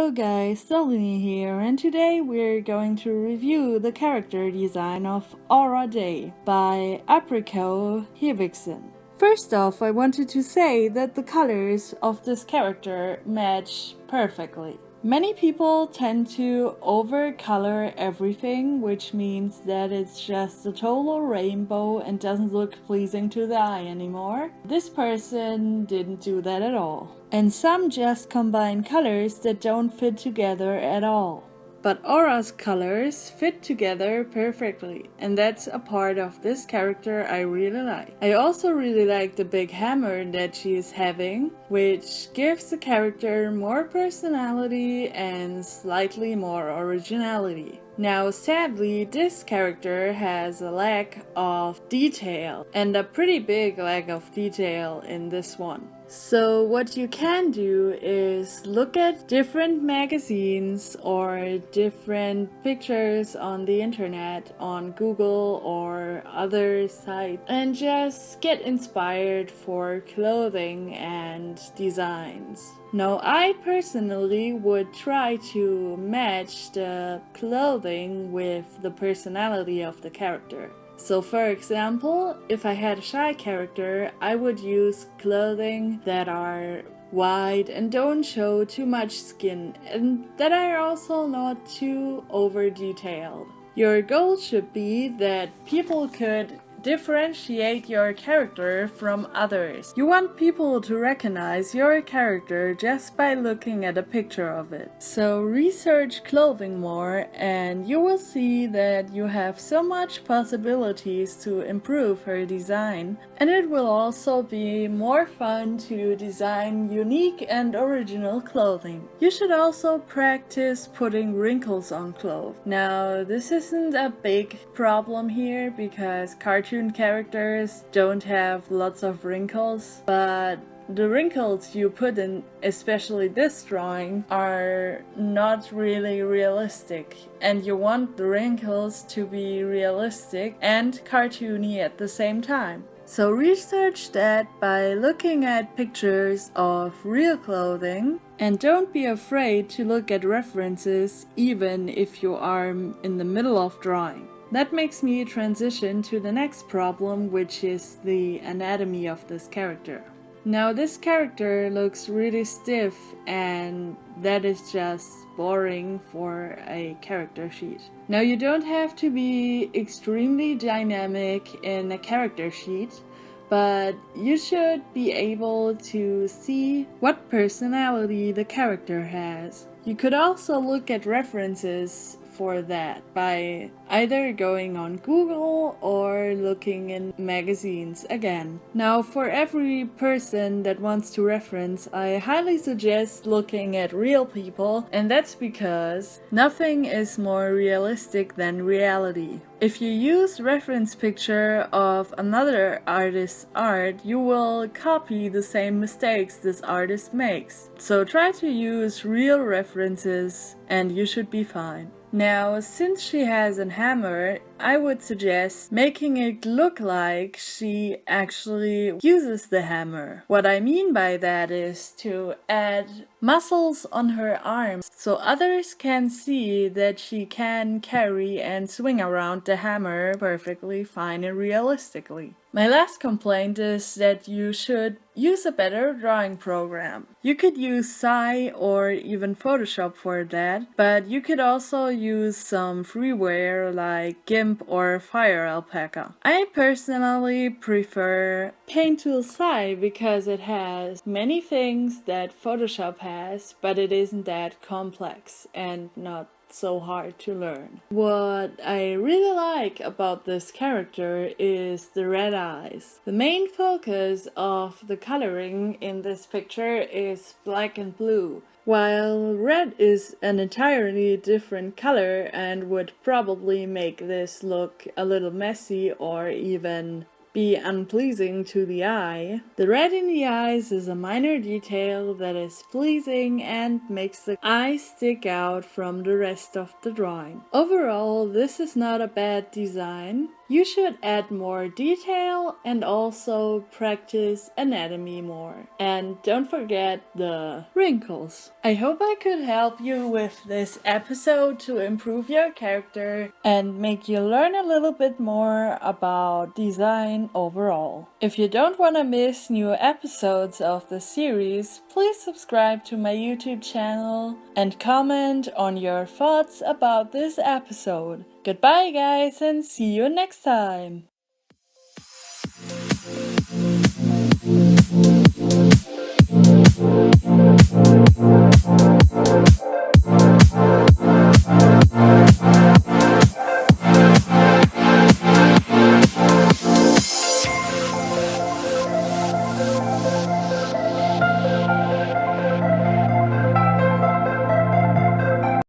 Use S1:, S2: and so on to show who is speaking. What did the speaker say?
S1: Hello guys, Daleeny here, and today we're going to review the character design of Aura Dae by Apricotthevixen. First off, I wanted to say that the colors of this character match perfectly. Many people tend to overcolor everything, which means that it's just a total rainbow and doesn't look pleasing to the eye anymore. This person didn't do that at all. And some just combine colors that don't fit together at all. But Aura's colors fit together perfectly, and that's a part of this character I really like. I also really like the big hammer that she is having, which gives the character more personality and slightly more originality. Now sadly, this character has a lack of detail, and a pretty big lack of detail in this one. So what you can do is look at different magazines or different pictures on the internet, on Google or other sites, and just get inspired for clothing and designs. Now I personally would try to match the clothing with the personality of the character. So for example, if I had a shy character, I would use clothing that are wide and don't show too much skin, and that are also not too over detailed. Your goal should be that people could differentiate your character from others. You want people to recognize your character just by looking at a picture of it. So research clothing more and you will see that you have so much possibilities to improve her design, and it will also be more fun to design unique and original clothing. You should also practice putting wrinkles on clothes. Now this isn't a big problem here because cartoon characters don't have lots of wrinkles, but the wrinkles you put in, especially this drawing, are not really realistic, and you want the wrinkles to be realistic and cartoony at the same time. So research that by looking at pictures of real clothing, and don't be afraid to look at references even if you are in the middle of drawing. That makes me transition to the next problem, which is the anatomy of this character. Now this character looks really stiff, and that is just boring for a character sheet. Now you don't have to be extremely dynamic in a character sheet, but you should be able to see what personality the character has. You could also look at references for that by either going on Google or looking in magazines again. Now for every person that wants to reference, I highly suggest looking at real people, and that's because nothing is more realistic than reality. If you use reference picture of another artist's art, you will copy the same mistakes this artist makes. So try to use real references and you should be fine. Now, since she has a hammer, I would suggest making it look like she actually uses the hammer. What I mean by that is to add muscles on her arms so others can see that she can carry and swing around the hammer perfectly fine and realistically. My last complaint is that you should use a better drawing program. You could use Sai or even Photoshop for that, but you could also use some freeware like GIMP or Fire Alpaca. I personally prefer Paint Tool Sai because it has many things that Photoshop has, but it isn't that complex and not so hard to learn. What I really like about this character is the red eyes. The main focus of the coloring in this picture is black and blue, while red is an entirely different color and would probably make this look a little messy or even be unpleasing to the eye. The red in the eyes is a minor detail that is pleasing and makes the eye stick out from the rest of the drawing. Overall, this is not a bad design. you should add more detail and also practice anatomy more. And don't forget the wrinkles. I hope I could help you with this episode to improve your character and make you learn a little bit more about design overall. If you don't want to miss new episodes of the series, please subscribe to my YouTube channel and comment on your thoughts about this episode. Goodbye guys, and see you next time!